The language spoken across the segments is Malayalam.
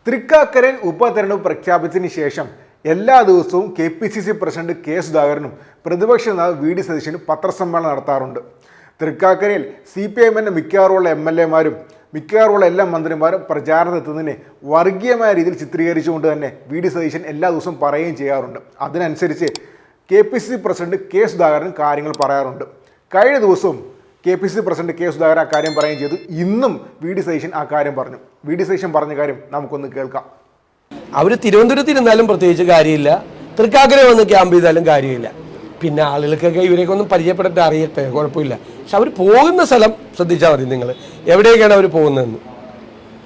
തൃക്കാക്കരയിൽ ഉപതെരഞ്ഞെടുപ്പ് പ്രഖ്യാപിച്ചതിന് ശേഷം എല്ലാ ദിവസവും KPCC പ്രസിഡന്റ് കെ സുധാകരനും പ്രതിപക്ഷ നേതാവ് വി ഡി സതീശനും പത്രസമ്മേളനം നടത്താറുണ്ട്. തൃക്കാക്കരയിൽ CPIM മിക്കവാറുമുള്ള MLA മാരും മിക്കവാറുമുള്ള എല്ലാ മന്ത്രിമാരും പ്രചാരണത്തെത്തുന്നതിനെ വർഗീയമായ രീതിയിൽ ചിത്രീകരിച്ചുകൊണ്ട് തന്നെ വി ഡി സതീശൻ എല്ലാ ദിവസവും പറയുകയും ചെയ്യാറുണ്ട്. അതിനനുസരിച്ച് KPCC പ്രസിഡന്റ് കെ സുധാകരൻ കാര്യങ്ങൾ പറയാറുണ്ട്. കഴിഞ്ഞ ദിവസവും KPCC പ്രസിഡന്റ് കെ സുധാകരൻ ആ കാര്യം പറയുകയും ചെയ്തു. ഇന്നും വി ഡി സതീശൻ ആ കാര്യം പറഞ്ഞു. വി ഡി സതീശൻ പറഞ്ഞ കാര്യം നമുക്കൊന്ന് കേൾക്കാം. അവർ തിരുവനന്തപുരത്തിരുന്നാലും പ്രത്യേകിച്ച് കാര്യമില്ല, തൃക്കാക്കര വന്ന് ക്യാമ്പ് ചെയ്താലും കാര്യമില്ല. പിന്നെ ആളുകൾക്കൊക്കെ ഇവരെയൊക്കെ ഒന്നും പരിചയപ്പെട്ടിട്ട് അറിയട്ടെ, കുഴപ്പമില്ല. പക്ഷെ അവർ പോകുന്ന സ്ഥലം ശ്രദ്ധിച്ചാൽ മതി. നിങ്ങൾ എവിടേക്കാണ് അവർ പോകുന്നതെന്ന്,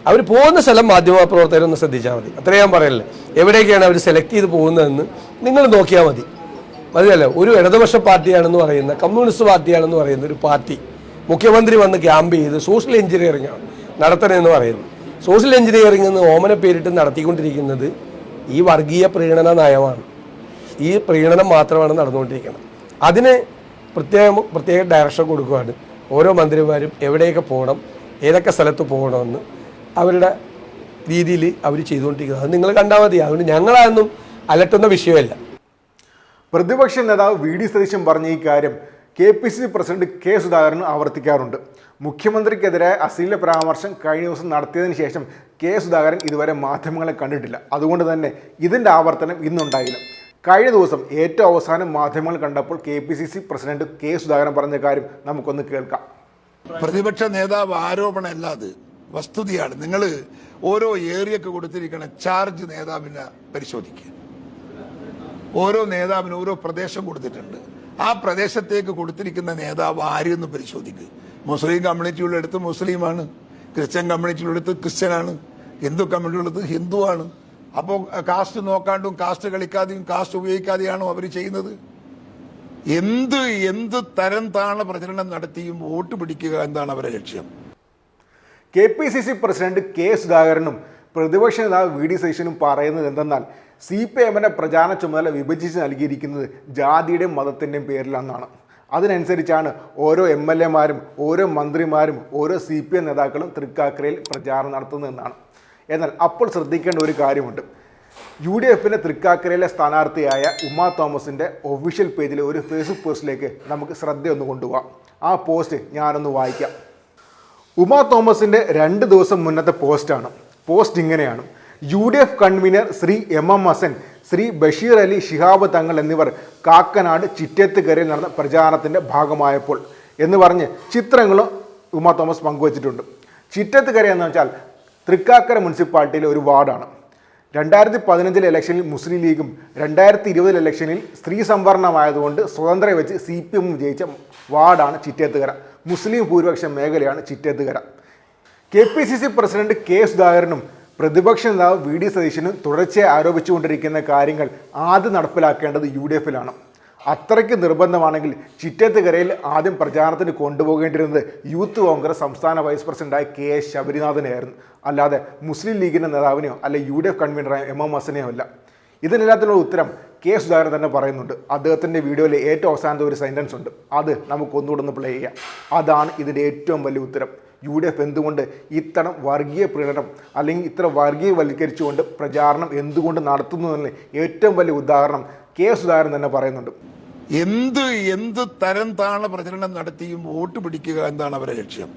അവർ പോകുന്ന സ്ഥലം മാധ്യമപ്രവർത്തകരൊന്ന് ശ്രദ്ധിച്ചാൽ മതി. അത്രയും ഞാൻ പറയല്ലേ. എവിടേക്കാണ് അവർ സെലക്ട് ചെയ്ത് പോകുന്നതെന്ന് നിങ്ങൾ നോക്കിയാൽ മതി. മതിയല്ലോ. ഒരു ഇടതുപക്ഷ പാർട്ടിയാണെന്ന് പറയുന്ന, കമ്മ്യൂണിസ്റ്റ് പാർട്ടിയാണെന്ന് പറയുന്ന ഒരു പാർട്ടി മുഖ്യമന്ത്രി വന്ന് ക്യാമ്പ് ചെയ്ത് സോഷ്യൽ എഞ്ചിനീയറിംഗ് നടത്തണമെന്ന് പറയുന്നു. സോഷ്യൽ എഞ്ചിനീയറിംഗ് എന്ന് ഓമന പേരിട്ട് നടത്തിക്കൊണ്ടിരിക്കുന്നത് ഈ വർഗീയ പ്രീണന നയമാണ്. ഈ പ്രീണനം മാത്രമാണ് നടന്നുകൊണ്ടിരിക്കുന്നത്. അതിന് പ്രത്യേക ഡയറക്ഷൻ കൊടുക്കുകയാണ്. ഓരോ മന്ത്രിമാരും എവിടെയൊക്കെ പോകണം, ഏതൊക്കെ സ്ഥലത്ത് പോകണമെന്ന് അവരുടെ രീതിയിൽ അവർ ചെയ്തുകൊണ്ടിരിക്കുന്നത്. അത് നിങ്ങൾ കണ്ടാൽ മതി. അതുകൊണ്ട് ഞങ്ങളതൊന്നും അലട്ടുന്ന വിഷയമല്ല. പ്രതിപക്ഷ നേതാവ് വി ഡി സതീശൻ പറഞ്ഞ ഈ കാര്യം KPCC പ്രസിഡന്റ് കെ സുധാകരൻ ആവർത്തിക്കാറുണ്ട്. മുഖ്യമന്ത്രിക്കെതിരായ അശ്ലീല പരാമർശം കഴിഞ്ഞ ദിവസം നടത്തിയതിനു ശേഷം കെ സുധാകരൻ ഇതുവരെ മാധ്യമങ്ങളെ കണ്ടിട്ടില്ല. അതുകൊണ്ട് തന്നെ ഇതിൻ്റെ ആവർത്തനം ഇന്നുണ്ടായില്ല. കഴിഞ്ഞ ദിവസം ഏറ്റവും അവസാനം മാധ്യമങ്ങൾ കണ്ടപ്പോൾ KPCC പ്രസിഡന്റ് കെ സുധാകരൻ പറഞ്ഞ കാര്യം നമുക്കൊന്ന് കേൾക്കാം. പ്രതിപക്ഷ നേതാവ് ആരോപണമല്ല, അത് വസ്തുതയാണ്. നിങ്ങൾ ഓരോ ഏരിയക്ക് കൊടുത്തിരിക്കുന്ന ചാർജ് നേതാവിനെ പരിശോധിക്കുക. ഓരോ നേതാവിനും ഓരോ പ്രദേശം കൊടുത്തിട്ടുണ്ട്. ആ പ്രദേശത്തേക്ക് കൊടുത്തിരിക്കുന്ന നേതാവ് ആരെന്ന് പരിശോധിക്കുക. മുസ്ലിം കമ്മ്യൂണിറ്റിയുള്ളടുത്ത് മുസ്ലിമാണ്, ക്രിസ്ത്യൻ കമ്മ്യൂണിറ്റിയുള്ളടുത്ത് ക്രിസ്ത്യനാണ്, ഹിന്ദു കമ്മ്യൂണിറ്റിയുള്ളത് ഹിന്ദുവാണ്. അപ്പോൾ കാസ്റ്റ് നോക്കാണ്ടും കാസ്റ്റ് കളിക്കാതെയും കാസ്റ്റ് ഉപയോഗിക്കാതെയാണോ അവർ ചെയ്യുന്നത്? എന്ത് തരം താണ പ്രചരണം നടത്തിയും വോട്ട് പിടിക്കുക എന്താണ് അവരുടെ ലക്ഷ്യം? KPCC പ്രസിഡന്റ് കെ സുധാകരനും പ്രതിപക്ഷ നേതാവ് വി ഡി സതീശനും പറയുന്നത് എന്തെന്നാൽ CPIM പ്രചാരണ ചുമതല വിഭജിച്ച് നൽകിയിരിക്കുന്നത് ജാതിയുടെയും മതത്തിൻ്റെയും പേരിലാണെന്നാണ്. അതിനനുസരിച്ചാണ് ഓരോ MLA മാരും ഓരോ മന്ത്രിമാരും ഓരോ CPIM നേതാക്കളും തൃക്കാക്കരയിൽ പ്രചാരണം നടത്തുന്നതെന്നാണ്. എന്നാൽ അപ്പോൾ ശ്രദ്ധിക്കേണ്ട ഒരു കാര്യമുണ്ട്. UDF തൃക്കാക്കരയിലെ സ്ഥാനാർത്ഥിയായ ഉമാ തോമസിൻ്റെ ഒഫീഷ്യൽ പേജിലെ ഒരു ഫേസ്ബുക്ക് പോസ്റ്റിലേക്ക് നമുക്ക് ശ്രദ്ധയൊന്ന് കൊണ്ടുപോകാം. ആ പോസ്റ്റ് ഞാനൊന്ന് വായിക്കാം. ഉമാ തോമസിൻ്റെ 2 ദിവസം മുന്നത്തെ പോസ്റ്റാണ്. പോസ്റ്റ് ഇങ്ങനെയാണ്: UDF convener Shri MM Hasan, Shri Basheer Ali Shihab Thangal എന്നിവർ കാക്കനാട് ചിറ്റേത്തുകരയിൽ നടന്ന പ്രചാരണത്തിൻ്റെ ഭാഗമായപ്പോൾ എന്ന് പറഞ്ഞ് ചിത്രങ്ങളും ഉമാ തോമസ് പങ്കുവച്ചിട്ടുണ്ട്. ചിറ്റേത്തുകര എന്ന് വെച്ചാൽ തൃക്കാക്കര മുനിസിപ്പാലിറ്റിയിലെ ഒരു വാർഡാണ്. 2015 ഇലക്ഷനിൽ മുസ്ലിം ലീഗും 2020 ഇലക്ഷനിൽ സ്ത്രീ സംവരണമായതുകൊണ്ട് സ്വതന്ത്രം വെച്ച് CPIM വിജയിച്ച വാർഡാണ് ചിറ്റേത്തുകര. മുസ്ലിം ഭൂരിപക്ഷ മേഖലയാണ് ചിറ്റേത്തുകര. KPCC പ്രസിഡന്റ് കെ സുധാകരനും പ്രതിപക്ഷ നേതാവ് വി ഡി സതീശനും തുടർച്ചയായി ആരോപിച്ചുകൊണ്ടിരിക്കുന്ന കാര്യങ്ങൾ ആദ്യം നടപ്പിലാക്കേണ്ടത് UDF-ലാണ്. അത്രയ്ക്ക് നിർബന്ധമാണെങ്കിൽ ചിറ്റേത്തുകരയിൽ ആദ്യം പ്രചാരണത്തിന് കൊണ്ടുപോകേണ്ടിരുന്നത് യൂത്ത് കോൺഗ്രസ് സംസ്ഥാന വൈസ് പ്രസിഡന്റായ KS ശബരിനാഥനെയായിരുന്നു, അല്ലാതെ മുസ്ലിം ലീഗിൻ്റെ നേതാവിനെയോ അല്ലെ UDF കൺവീനറായ MM ഹസനെയോ അല്ല. ഇതിനെല്ലാത്തിനുള്ള ഉത്തരം കെ സുധാകരൻ തന്നെ പറയുന്നുണ്ട്. അദ്ദേഹത്തിൻ്റെ വീഡിയോയിൽ ഏറ്റവും അവസാനത്തെ ഒരു സെൻറ്റൻസ് ഉണ്ട്, അത് നമുക്കൊന്നുകൂടെ ഒന്ന് പ്ലേ ചെയ്യാം. അതാണ് ഇതിൻ്റെ ഏറ്റവും വലിയ ഉത്തരം. UDF എന്തുകൊണ്ട് ഇത്തരം വർഗീയ പ്രീണനം അല്ലെങ്കിൽ ഇത്ര വർഗീയവൽക്കരിച്ചുകൊണ്ട് പ്രചാരണം എന്തുകൊണ്ട് നടത്തുന്നു എന്നതിന് ഏറ്റവും വലിയ ഉദാഹരണം കെ സുധാകരൻ തന്നെ പറയുന്നുണ്ട്. എന്ത് തരം താണ പ്രചരണം നടത്തിയും വോട്ട് പിടിക്കുക എന്താണ് അവരുടെ ലക്ഷ്യം?